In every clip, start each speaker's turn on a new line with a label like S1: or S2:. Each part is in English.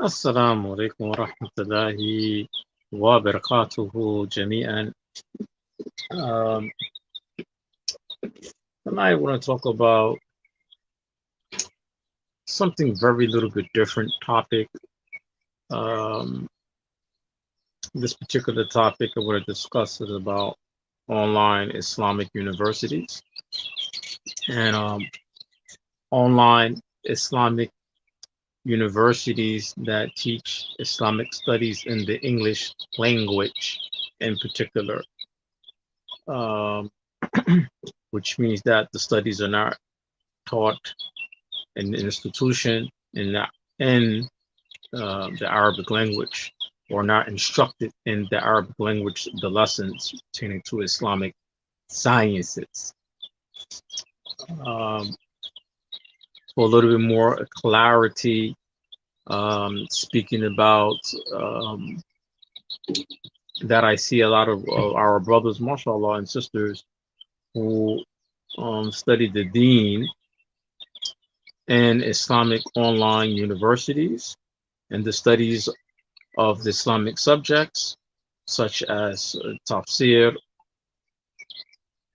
S1: السلام عليكم ورحمة الله وبركاته جميعا. Um, Tonight I want to talk about something very little bit different topic. Um, this particular topic I want to discuss is about online Islamic universities and online Islamic universities that teach Islamic studies in the English language in particular. Um, which means that the studies are not taught in the institution in the Arabic language, or not instructed in the Arabic language, the lessons pertaining to Islamic sciences. Um, for a little bit more clarity, speaking about um, that, I see a lot of our brothers, mashallah, and sisters who study the deen in Islamic online universities and the studies of the Islamic subjects, such as tafsir,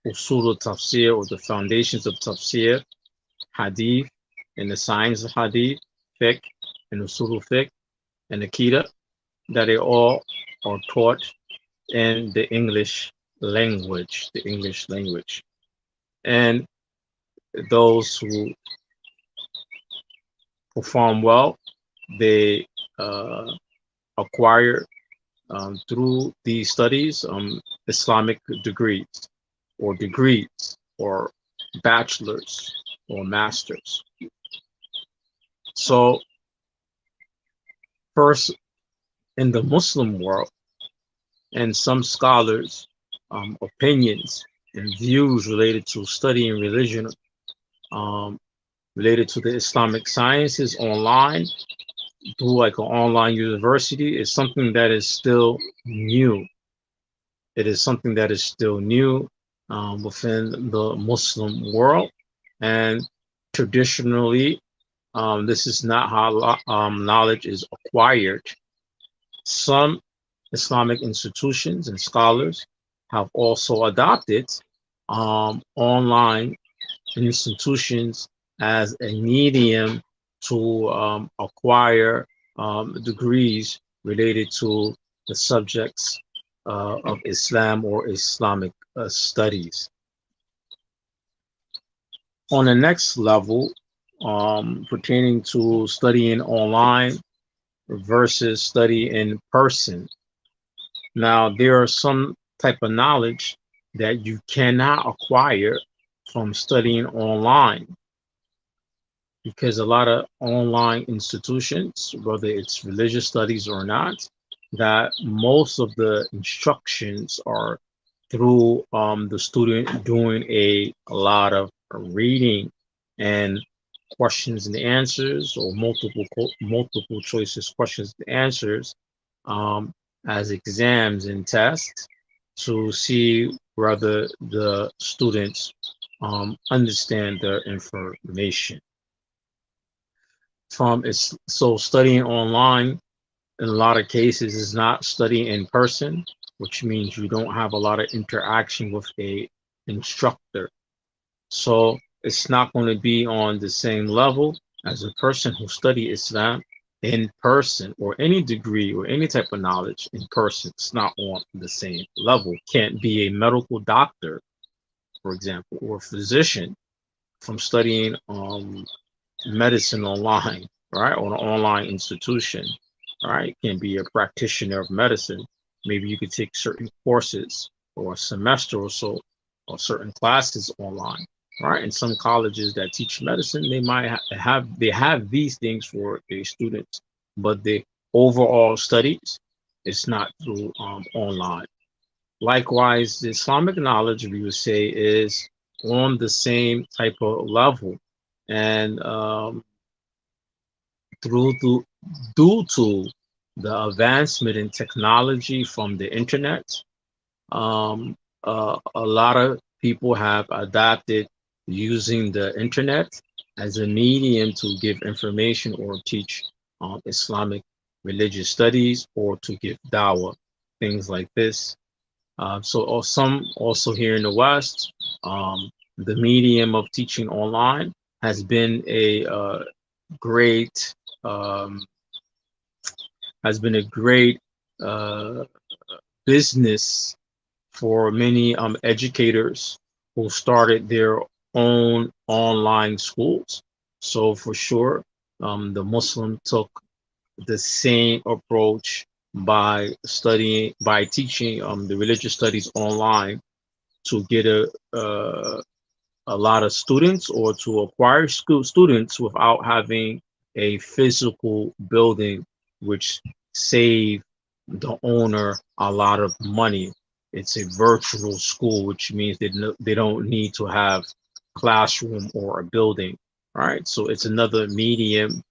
S1: usul al-tafsir, or the foundations of tafsir, hadith, and the science of hadith, fiqh, and usul al-fiqh, and akida, that they all are taught in the English language, the English language. And those who perform well, they acquire through these studies Islamic degrees or bachelors or masters. So first, in the Muslim world, and some scholars' opinions and views related to studying religion, um, related to the Islamic sciences online through like an online university, is something that is still new. It is something that is still new within the Muslim world. And traditionally, this is not how knowledge is acquired. Some Islamic institutions and scholars have also adopted online institutions as a medium to acquire degrees related to the subjects of Islam or Islamic studies. On the next level, pertaining to studying online versus study in person. Now, there are some type of knowledge that you cannot acquire from studying online, because a lot of online institutions, whether it's religious studies or not, that most of the instructions are through the student doing a lot of reading and questions and answers, or multiple choices questions and answers, um, as exams and tests, to see whether the students understand their information. So studying online in a lot of cases is not studying in person, which means you don't have a lot of interaction with a instructor. So it's not going to be on the same level as a person who study Islam in person, or any degree or any type of knowledge in person. It's not on the same level. Can't be a medical doctor, for example, or a physician from studying medicine online, right, or an online institution, right? Can be a practitioner of medicine. Maybe you could take certain courses or a semester or so, or certain classes online, right? And some colleges that teach medicine, they might have these things for their students, but the overall studies, it's not through online. Likewise, the Islamic knowledge, we would say, is on the same type of level, and through to, due to the advancement in technology from the internet, a lot of people have adapted using the internet as a medium to give information or teach Islamic religious studies, or to give dawah, things like this. Some also here in the West, the medium of teaching online has been a great um, great uh, business for many educators who started their own online schools. So for sure, the Muslim took the same approach by teaching the religious studies online to get a lot of students, or to acquire school students without having a physical building, which save the owner a lot of money. It's a virtual school, which means they don't need to have classroom or a building. All right, so it's another medium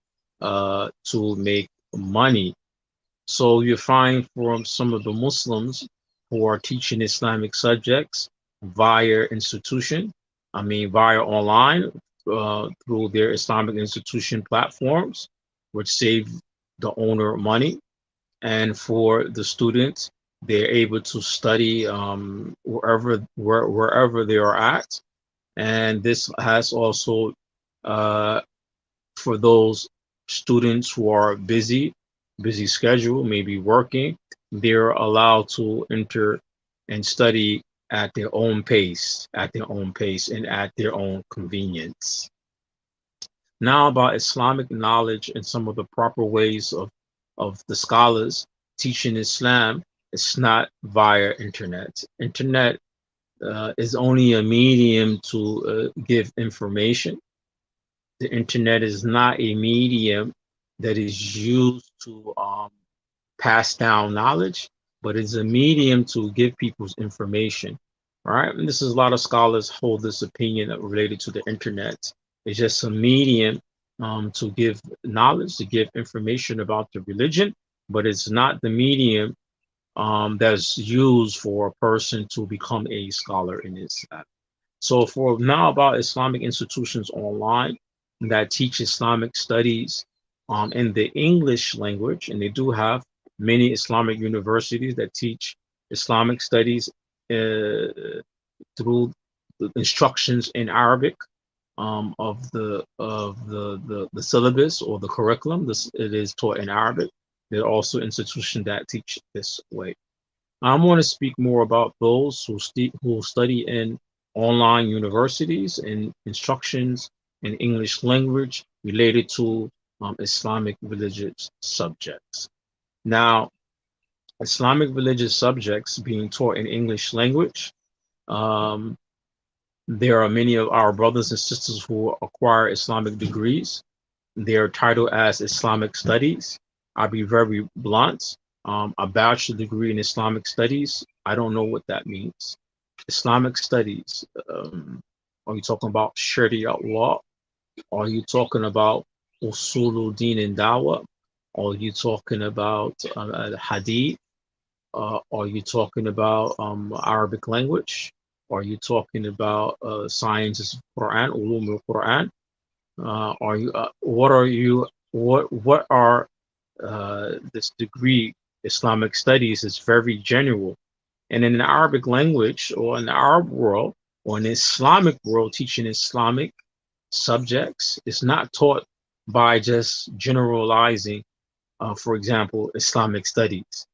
S1: to make money. So you find from some of the Muslims who are teaching Islamic subjects via institution, via online, through their Islamic institution platforms, which save the owner money. And for the students, they're able to study wherever they are at. And this has also, uh, for those students who are busy schedule, maybe working, they're allowed to enter and study at their own pace and at their own convenience. Now about Islamic knowledge and some of the proper ways of the scholars teaching Islam. It's not via internet. Internet is only a medium to give information. The internet is not a medium that is used to pass down knowledge, but it's a medium to give people's information. All right, and this is a lot of scholars hold this opinion related to the internet. It's just a medium to give knowledge, to give information about the religion, but it's not the medium that's used for a person to become a scholar in Islam. So for now about Islamic institutions online that teach Islamic studies in the English language, and they do have many Islamic universities that teach Islamic studies through the instructions in Arabic of the syllabus or the curriculum. It is taught in Arabic. There are also institutions that teach this way. I want to speak more about those who study in online universities and instructions in English language related to Islamic religious subjects. Now, Islamic religious subjects being taught in English language, um, there are many of our brothers and sisters who acquire Islamic degrees. They are titled as Islamic Studies. I'll be very blunt. A bachelor degree in Islamic Studies, I don't know what that means. Islamic Studies, are you talking about Sharia law? Are you talking about Usulul Din and Dawah? Are you talking about Hadith? Are you talking about Arabic language? Are you talking about sciences of Quran, ulum al-Quran? Are you? What are you? What are this degree? Islamic studies is very general, and in the Arabic language or in the Arab world or in the Islamic world, teaching Islamic subjects is not taught by just generalizing. For example, Islamic studies.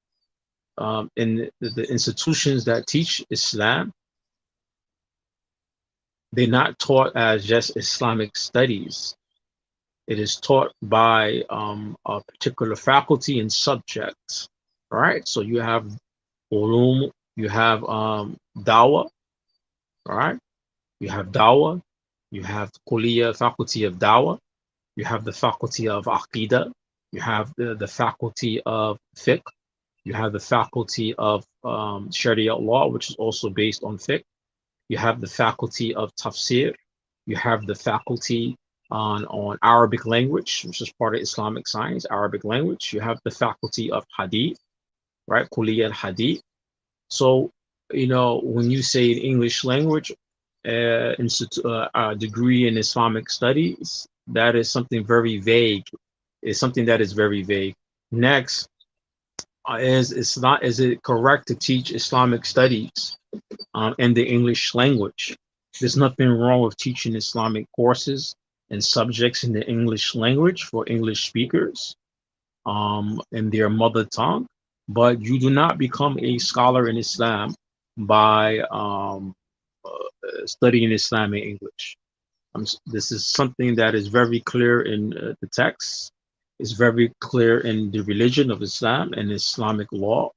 S1: In the institutions that teach Islam, they're not taught as just Islamic studies. It is taught by a particular faculty and subject. All right, so you have ulum, you have dawah, all right, you have dawah, you have kuliya, faculty of dawah, you have the faculty of aqidah, you have the faculty of fiqh, you have the faculty of Sharia law, which is also based on fiqh. You have the faculty of tafsir. You have the faculty on Arabic language, which is part of Islamic science, Arabic language. You have the faculty of hadith, right? Kuliya al-hadith. So, when you say in English language, degree in Islamic studies, that is something very vague. It's something that is very vague. Next, is it correct to teach Islamic studies in the English language? There's nothing wrong with teaching Islamic courses and subjects in the English language for English speakers in their mother tongue, but you do not become a scholar in Islam by studying Islam in English. This is something that is very clear in the text. It's very clear in the religion of Islam and Islamic law.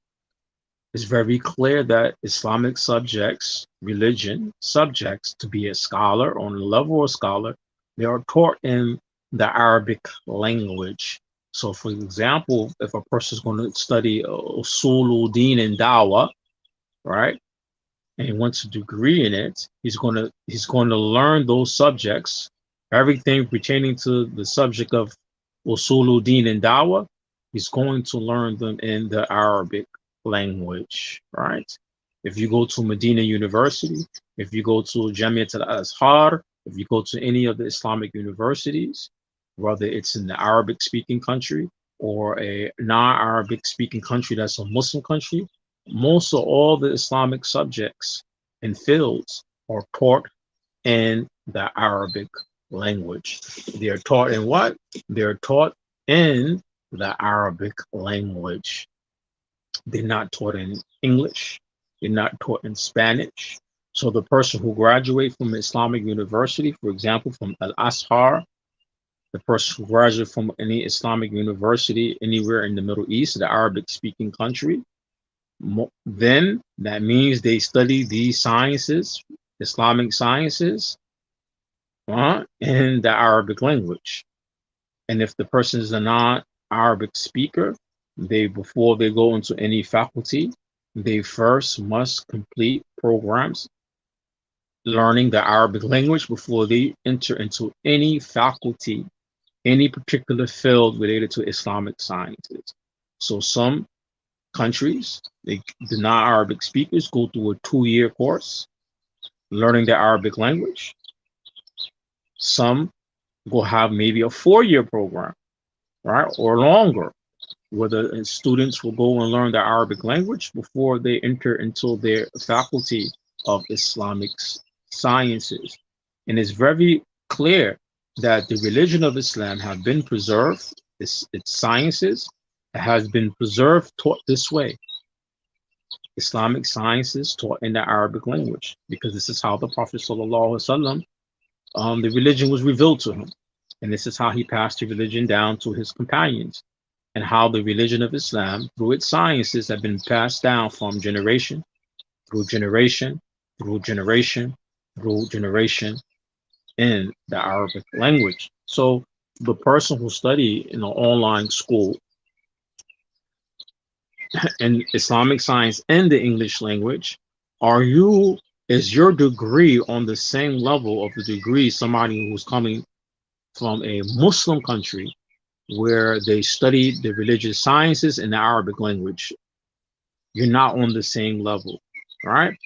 S1: It's very clear that Islamic subjects, religion subjects, to be a scholar on the level of scholar, they are taught in the Arabic language. So, for example, if a person is going to study Usulul Din and Dawah, right, and he wants a degree in it, he's going to learn those subjects, everything pertaining to the subject of Usulul Din and Dawah. He's going to learn them in the Arabic language, right? If you go to Medina University, if you go to Jamiat al-Azhar, if you go to any of the Islamic universities, whether it's in the Arabic speaking country or a non-Arabic speaking country that's a Muslim country, most of all the Islamic subjects and fields are taught in the Arabic language. They are taught in what? They're taught in the Arabic language. They're not taught in English. They're not taught in Spanish. So the person who graduates from Islamic university, for example, from Al-Azhar, the person who graduates from any Islamic university anywhere in the Middle East, the Arabic speaking country, then that means they study these sciences, Islamic sciences, in the Arabic language. And if the person is a non-Arabic speaker, before they go into any faculty, they first must complete programs learning the Arabic language before they enter into any faculty, any particular field related to Islamic sciences. So some countries, the non-Arabic speakers go through a 2-year course learning the Arabic language. Some will have maybe a 4-year program, right, or longer, where the students will go and learn the Arabic language before they enter into their faculty of Islamic sciences. And it's very clear that the religion of Islam have been preserved, its sciences has been preserved, taught this way. Islamic sciences taught in the Arabic language, because this is how the Prophet ﷺ, the religion was revealed to him. And this is how he passed the religion down to his companions, and how the religion of Islam, through its sciences, have been passed down from generation through generation through generation through generation in the Arabic language. So the person who study in an online school in Islamic science and the English language, is your degree on the same level of the degree somebody who's coming from a Muslim country where they study the religious sciences in the Arabic language? You're not on the same level, right?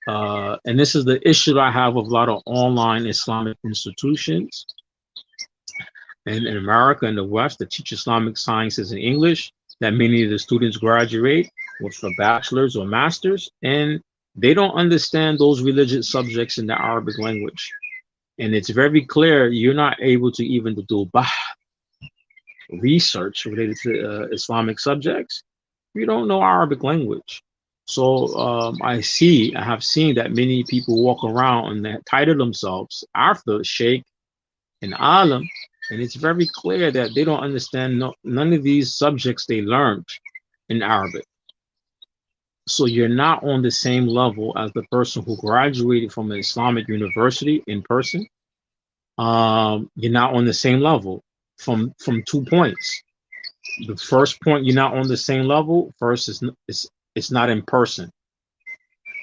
S1: And this is the issue that I have with a lot of online Islamic institutions in America and the West that teach Islamic sciences in English, that many of the students graduate with a bachelor's or master's, and they don't understand those religious subjects in the Arabic language. And it's very clear you're not able to even do research related to Islamic subjects. You don't know Arabic language. So I have seen that many people walk around and they title themselves after Sheikh and Alim, and it's very clear that they don't understand none of these subjects they learned in Arabic. So you're not on the same level as the person who graduated from an Islamic university in person. You're not on the same level from 2 points. The first point, you're not on the same level. First, it's not in person.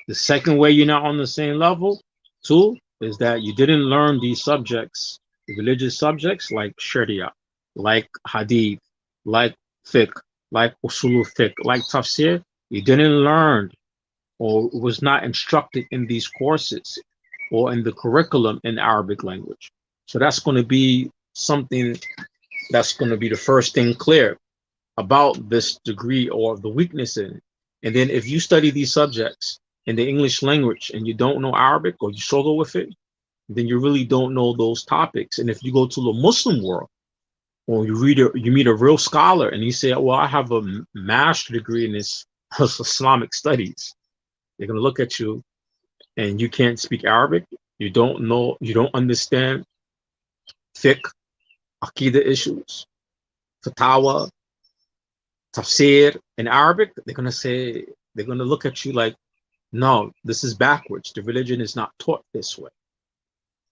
S1: The second way you're not on the same level, two, is that you didn't learn these subjects, the religious subjects like Sharia, like Hadith, like Fiqh, like Usul Fiqh, like Tafsir. You didn't learn or was not instructed in these courses or in the curriculum in Arabic language. So that's going to be something that's going to be the first thing clear. about this degree or the weakness in it. And then if you study these subjects in the English language and you don't know Arabic or you struggle with it, then you really don't know those topics. And if you go to the Muslim world, or you meet a real scholar and you say, well, I have a master degree in this Islamic studies, they're going to look at you and you can't speak Arabic. You don't know, you don't understand fiqh, aqidah issues, fatawa, tafsir in Arabic. They're going to say, they're going to look at you like, no, this is backwards. The religion is not taught this way.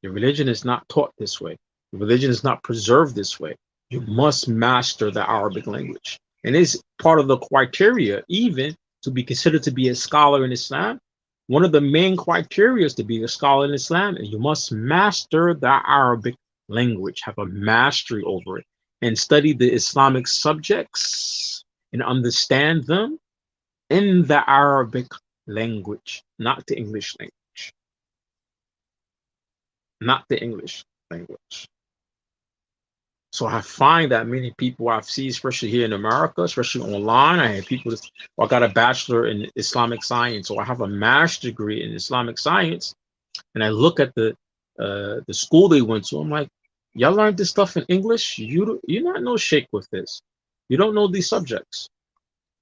S1: The religion is not taught this way. The religion is not preserved this way. You must master the Arabic language. And it's part of the criteria, even to be considered to be a scholar in Islam. One of the main criteria to be a scholar in Islam is you must master the Arabic language, have a mastery over it, and study the Islamic subjects and understand them in the Arabic language, not the English language. Not the English language. So I find that many people I've seen, especially here in America, especially online, I have people that, well, I got a bachelor in Islamic science, or I have a master's degree in Islamic science, and I look at the school they went to. I'm like, y'all learned this stuff in English? You're not no shake with this. You don't know these subjects.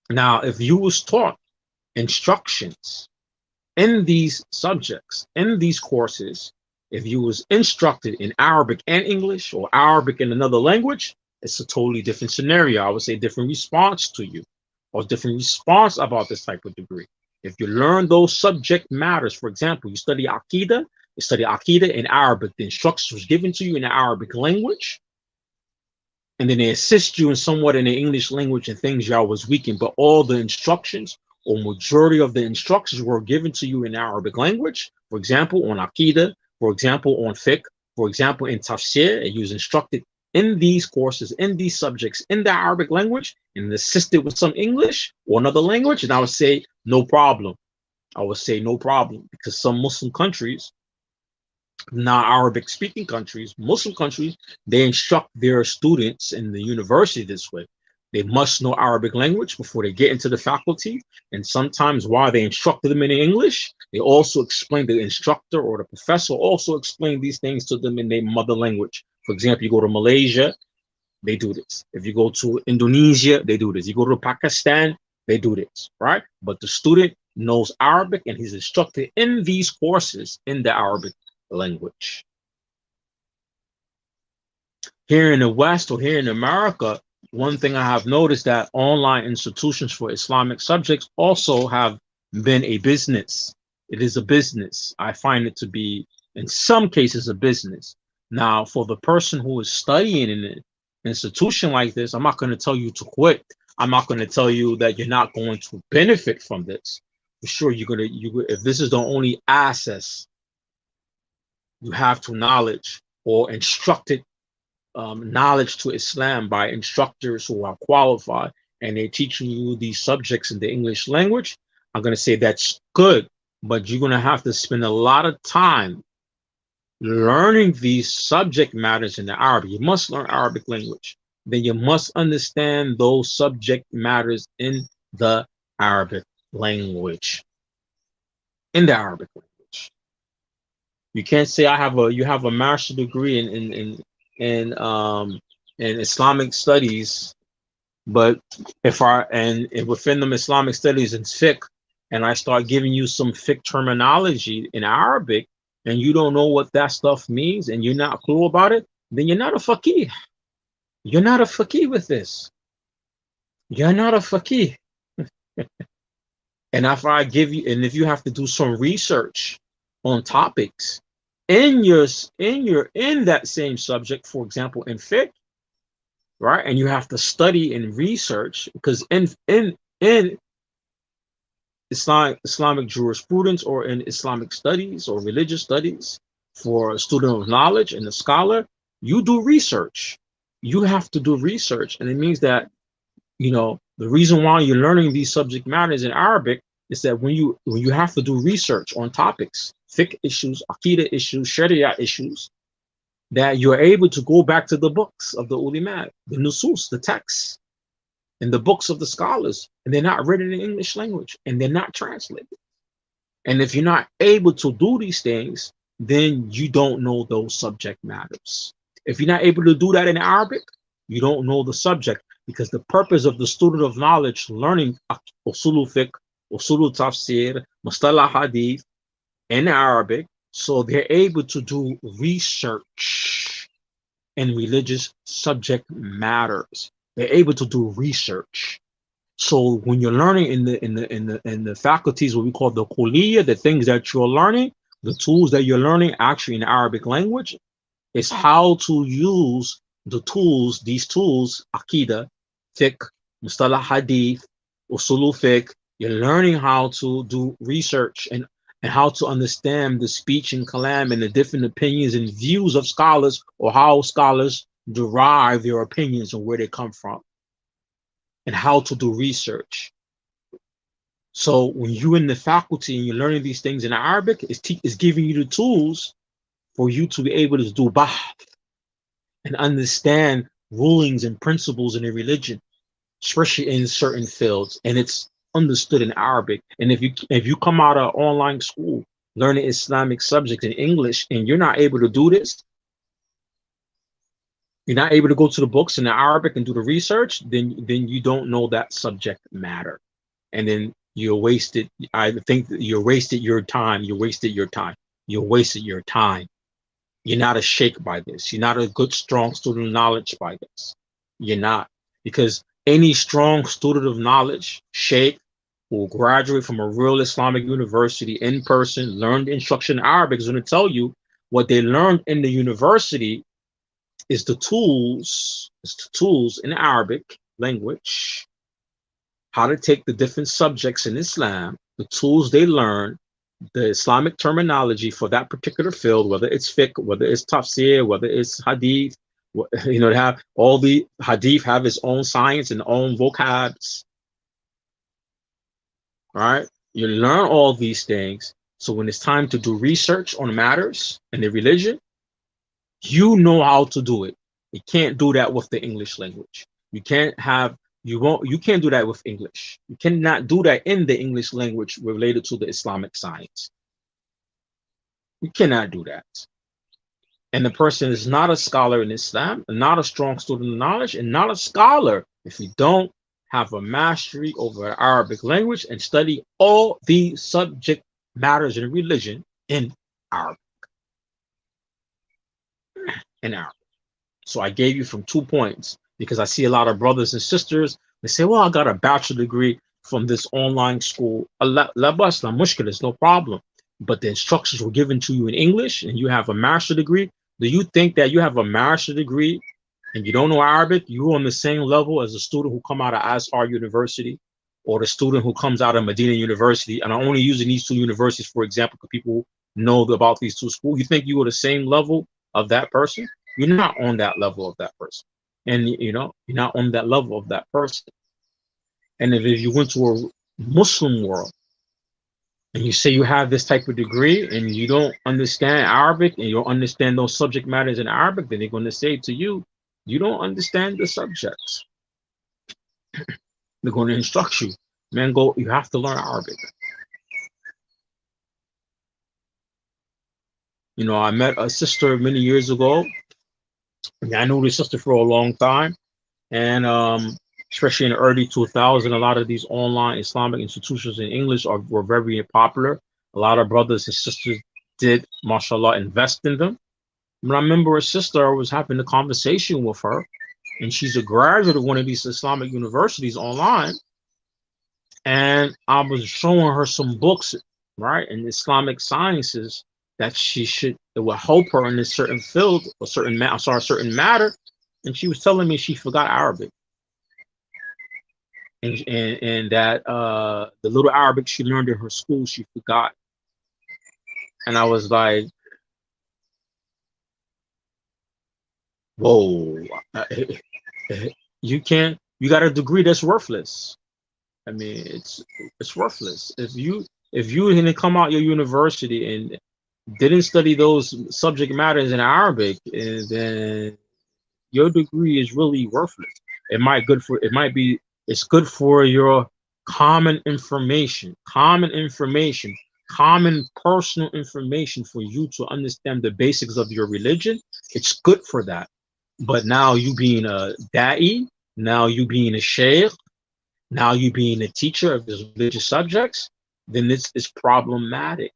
S1: Now, if you was taught instructions in these subjects, in these courses, if you was instructed in Arabic and English or Arabic in another language, it's a totally different scenario. I would say different response to you, or different response about this type of degree. If you learn those subject matters, for example, you study Aqidah in Arabic, the instructions was given to you in the Arabic language, and then they assist you in somewhat in the English language and things y'all was weak in, but all the instructions or majority of the instructions were given to you in Arabic language. For example, on Aqidah, for example, on fiqh, for example, in tafsir, and you was instructed in these courses, in these subjects, in the Arabic language, and assisted with some English or another language, and I would say, no problem. I would say no problem, because some Muslim countries, not Arabic speaking countries, Muslim countries, they instruct their students in the university this way. They must know Arabic language before they get into the faculty. And sometimes while they instructed them in English, they also explain, the instructor or the professor also explain these things to them in their mother language. For example, you go to Malaysia, they do this. If you go to Indonesia, they do this. You go to Pakistan, they do this, right? But the student knows Arabic and he's instructed in these courses in the Arabic language. Here in the West or here in America, one thing I have noticed that online institutions for Islamic subjects also have been a business. It is a business. I find it to be, in some cases, a business. Now, for the person who is studying in an institution like this, I'm not going to tell you to quit. I'm not going to tell you that you're not going to benefit from this. For sure, if this is the only access you have to knowledge or instructed knowledge to Islam by instructors who are qualified, and they're teaching you these subjects in the English language, I'm going to say that's good, but you're going to have to spend a lot of time learning these subject matters in the Arabic. You must learn Arabic language. Then you must understand those subject matters in the Arabic language. In the Arabic language. You can't say you have a master's degree in Islamic studies, but if within them Islamic studies and fiqh, and I start giving you some fiqh terminology in Arabic, and you don't know what that stuff means, and you're not cool about it, then you're not a faqih. You're not a faqih with this. You're not a faqih. And after I give you, and if you have to do some research on topics in that same subject, for example, in fiqh, right? And you have to study and research, because in Islamic jurisprudence or in Islamic studies or religious studies, for a student of knowledge and a scholar, you do research. You have to do research, and it means that, the reason why you're learning these subject matters in Arabic is that when you have to do research on topics, fiqh issues, aqidah issues, sharia issues, that you're able to go back to the books of the ulama, the nusus, the texts, in the books of the scholars, and they're not written in English language, and they're not translated. And if you're not able to do these things, then you don't know those subject matters. If you're not able to do that in Arabic, you don't know the subject, because the purpose of the student of knowledge learning usul fiqh, usul tafsir, mustalah hadith in Arabic, so they're able to do research in religious subject matters. They're able to do research. So when you're learning in the faculties, what we call the kuliya, the things that you're learning, the tools that you're learning actually in Arabic language, is how to use the tools, these tools, Aqidah, fiqh, mustalah hadith, usul fiqh. You're learning how to do research and how to understand the speech and kalam and the different opinions and views of scholars, or how scholars derive their opinions and where they come from, and how to do research. So when you're in the faculty and you're learning these things in Arabic, it's giving you the tools for you to be able to do bahth and understand rulings and principles in a religion, especially in certain fields, and it's understood in Arabic. And if you come out of online school learning Islamic subjects in English and you're not able to do this, you're not able to go to the books in the Arabic and do the research, then you don't know that subject matter, and then you're wasted. I think that you're wasted your time. You wasted your time. You wasted your time. You're not a sheikh by this. You're not a good, strong student of knowledge by this. You're not, because any strong student of knowledge, sheikh, who will graduate from a real Islamic university in person, learned instruction in Arabic, is going to tell you what they learned in the university is the tools in Arabic language, how to take the different subjects in Islam, the tools they learn, the Islamic terminology for that particular field, whether it's fiqh, whether it's tafsir, whether it's hadith, they have all the hadith have its own science and own vocabs. Right? You learn all these things. So when it's time to do research on matters in the religion, you know how to do it. You can't do that with the English language. You can't do that with English. You cannot do that in the English language related to the Islamic science. You cannot do that. And the person is not a scholar in Islam, and not a strong student of knowledge, and not a scholar if you don't have a mastery over Arabic language and study all the subject matters in religion in Arabic. So I gave you from 2 points, because I see a lot of brothers and sisters, they say, well, I got a bachelor degree from this online school. There's no problem. But the instructions were given to you in English and you have a master's degree. Do you think that you have a master's degree and you don't know Arabic, you're on the same level as a student who come out of Azhar University, or the student who comes out of Medina University? And I'm only using these two universities, for example, because people know about these two schools. You think you are the same level of that person? You're not on that level of that person. And you're not on that level of that person. And if you went to a Muslim world and you say you have this type of degree and you don't understand Arabic and you don't understand those subject matters in Arabic, then they're going to say to you, you don't understand the subjects. They're going to instruct you, man, you have to learn Arabic. I met a sister many years ago. I knew this sister for a long time. And especially in the early 2000s, a lot of these online Islamic institutions in English were very popular. A lot of brothers and sisters did, mashallah, invest in them. But I remember a sister, I was having a conversation with her, and she's a graduate of one of these Islamic universities online. And I was showing her some books, right, in Islamic sciences that it will help her in a certain field, a certain matter. And she was telling me she forgot Arabic. And that the little Arabic she learned in her school, she forgot. And I was like, whoa, you got a degree that's worthless. I mean, it's worthless. If you didn't come out your university and didn't study those subject matters in Arabic, then your degree is really worthless. It might be It's good for your common personal information for you to understand the basics of your religion. It's good for that. But now you being a da'i, now you being a sheikh, now you being a teacher of these religious subjects, then this is problematic.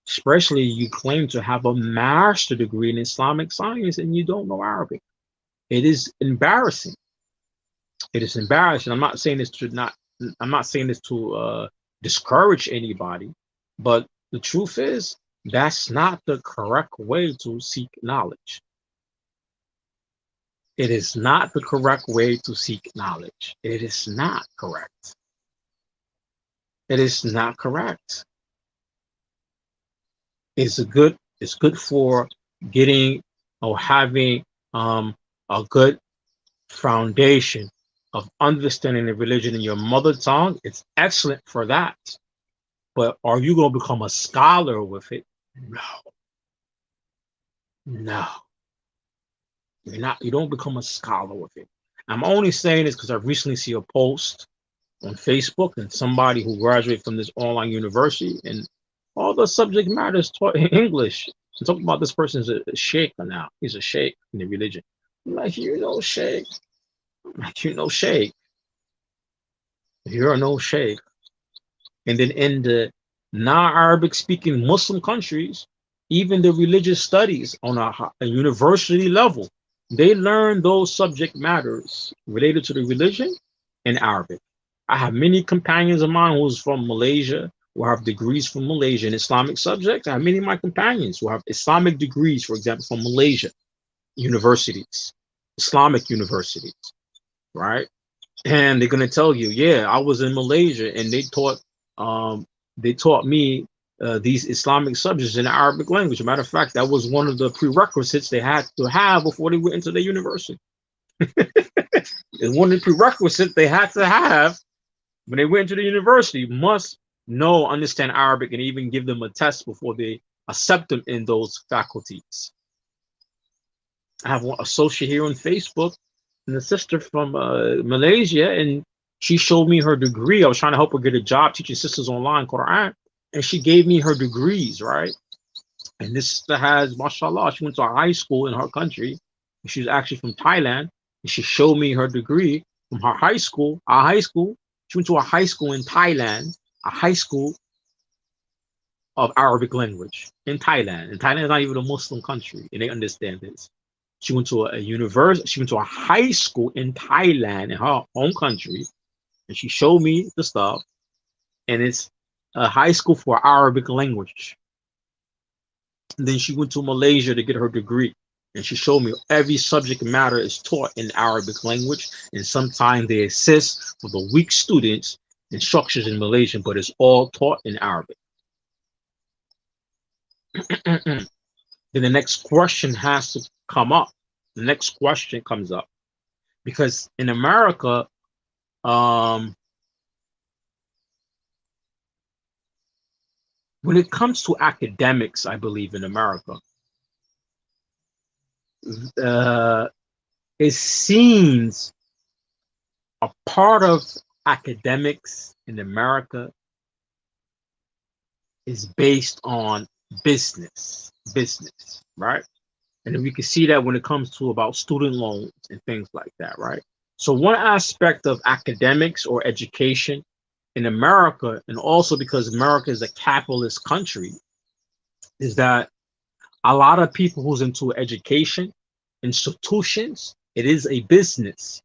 S1: Especially you claim to have a master degree in Islamic science and you don't know Arabic. It is embarrassing. It is embarrassing. I'm not saying this to discourage anybody, but the truth is that's not the correct way to seek knowledge. It is not the correct way to seek knowledge. It is not correct. It is not correct. It's good for getting or having a good foundation of understanding the religion in your mother tongue. It's excellent for that. But are you going to become a scholar with it? No. No. You're not. You don't become a scholar with it. I'm only saying this because I recently see a post on Facebook and somebody who graduated from this online university and all the subject matter is taught in English. I'm talking about this person's a sheikh now. He's a sheikh in the religion. I'm like, you know, sheikh. I'm like, you know, sheikh. You're no sheikh. And then in the non-Arabic speaking Muslim countries, even the religious studies on a university level, they learn those subject matters related to the religion in Arabic. I have many companions of mine who's from Malaysia, who have degrees from Malaysia in Islamic subjects. I have many of my companions who have Islamic degrees, for example, from Malaysia universities, Islamic universities, right? And they're gonna tell you, yeah, I was in Malaysia and they taught me these Islamic subjects in the Arabic language. Matter of fact, that was one of the prerequisites they had to have before they went into the university. It's one of the prerequisites they had to have when they went to the university. Must know, understand Arabic, and even give them a test before they accept them in those faculties. I have one associate here on Facebook, and a sister from Malaysia, and she showed me her degree. I was trying to help her get a job teaching sisters online Quran, and she gave me her degrees, right? And this sister has, mashallah, she went to a high school in her country. She's actually from Thailand, and she showed me her degree from her high school. Our high school, she went to a high school in Thailand, a high school of Arabic language in Thailand. And Thailand is not even a Muslim country, and they understand this. She went to a university, she went to a high school in Thailand, in her home country, and she showed me the stuff. And it's a high school for Arabic language. And then she went to Malaysia to get her degree. And she showed me every subject matter is taught in Arabic language. And sometimes they assist for the weak students instructions in Malaysian, but it's all taught in Arabic. Then the next question has to come up. The next question comes up. Because in America, when it comes to academics, I believe in America, it seems a part of academics in America is based on business, right? And we can see that when it comes to about student loans and things like that, right? So one aspect of academics or education in America, and also because America is a capitalist country, is that a lot of people who's into education institutions, it is a business.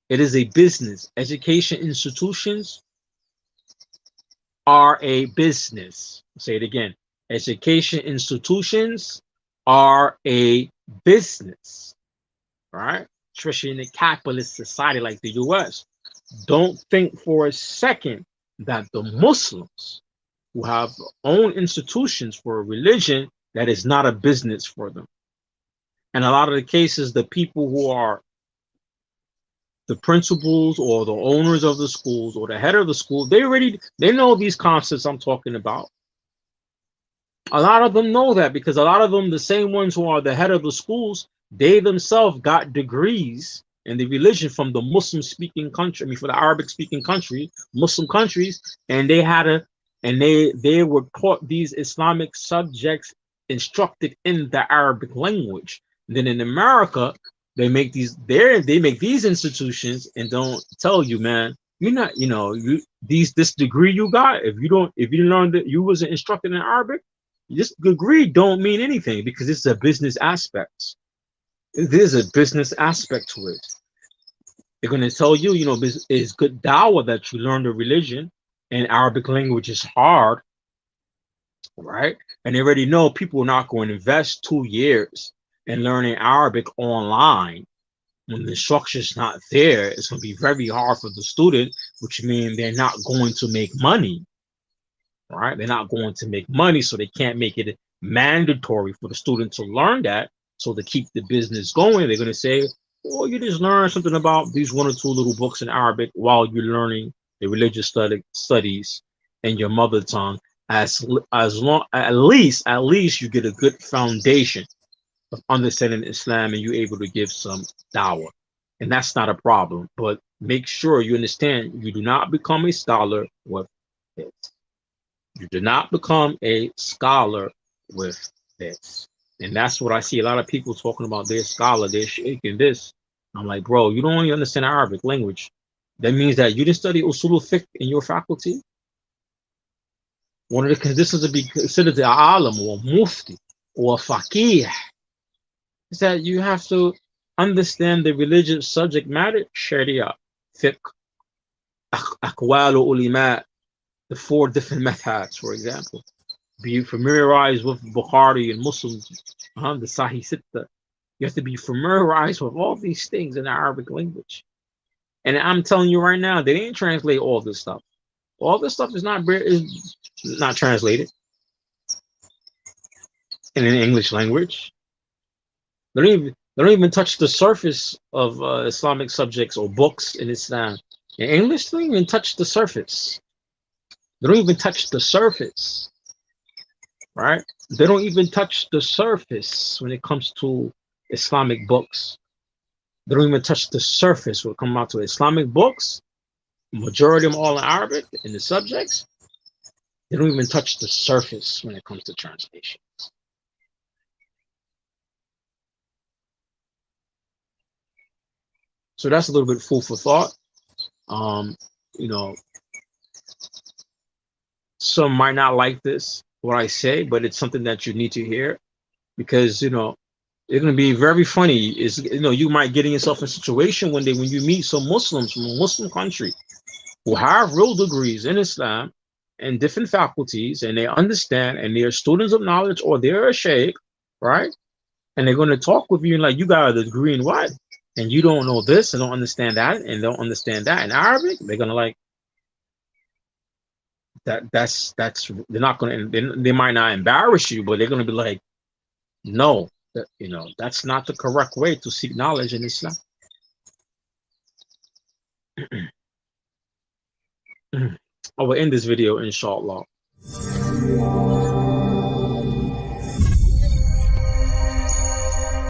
S1: It is a business. Education institutions are a business. I'll say it again. Education institutions are a business, right? Especially in a capitalist society like the US. Don't think for a second that the Muslims who have own institutions for a religion, that is not a business for them. And a lot of the cases, the people who are the principals or the owners of the schools or the head of the school, they know these concepts I'm talking about. A lot of them know that because a lot of them, the same ones who are the head of the schools, they themselves got degrees and the religion from the Muslim speaking country, I mean, for the Arabic speaking country, Muslim countries, and they were taught these Islamic subjects instructed in the Arabic language. Then in America, they make these institutions and don't tell you, man, you're not, this degree you got, if you learned that you wasn't instructed in Arabic, this degree don't mean anything because it's a business aspect. There's a business aspect to it. They're going to tell you, it's good dawah that you learn the religion, and Arabic language is hard, right? And they already know people are not going to invest 2 years in learning Arabic online when the instruction's not there. It's going to be very hard for the student, which means they're not going to make money, right? They're not going to make money, so they can't make it mandatory for the student to learn that. So to keep the business going, they're going to say, well, you just learn something about these 1 or 2 little books in Arabic while you're learning the religious studies in your mother tongue. As long at least you get a good foundation of understanding Islam, and you're able to give some dawah, and that's not a problem. But make sure you understand, you do not become a scholar with this. You do not become a scholar with this. And that's what I see a lot of people talking about. They're scholar, they're shaking this. I'm like, bro, you don't only understand Arabic language. That means that you didn't study usul fiqh in your faculty. One of the conditions to be considered the alim or mufti or faqih is that you have to understand the religious subject matter, sharia, fiqh, aqwal ulama, the 4 different methods, for example. Be familiarized with Bukhari and Muslim, the Sahih Sitta. You have to be familiarized with all these things in the Arabic language. And I'm telling you right now, they didn't translate all this stuff. All this stuff is not translated in an English language. They don't even touch the surface of Islamic subjects or books in Islam. In English, they don't even touch the surface. They don't even touch the surface, right? They don't even touch the surface when it comes to Islamic books. They don't even touch the surface when it comes out to Islamic books. Majority of them all in Arabic in the subjects. They don't even touch the surface when it comes to translation. So that's a little bit food for thought. Some might not like this, what I say, but it's something that you need to hear, because it's going to be very funny. Is you might get yourself in a situation when you meet some Muslims from a Muslim country who have real degrees in Islam and different faculties, and they understand, and they're students of knowledge, or they're a sheikh, right? And they're going to talk with you like, you got a degree in what? And you don't know this and don't understand that and don't understand that in Arabic. They're going to like, that's they're not going to, they might not embarrass you, but they're going to be like, no, that's not the correct way to seek knowledge in Islam. I will end this video, inshallah.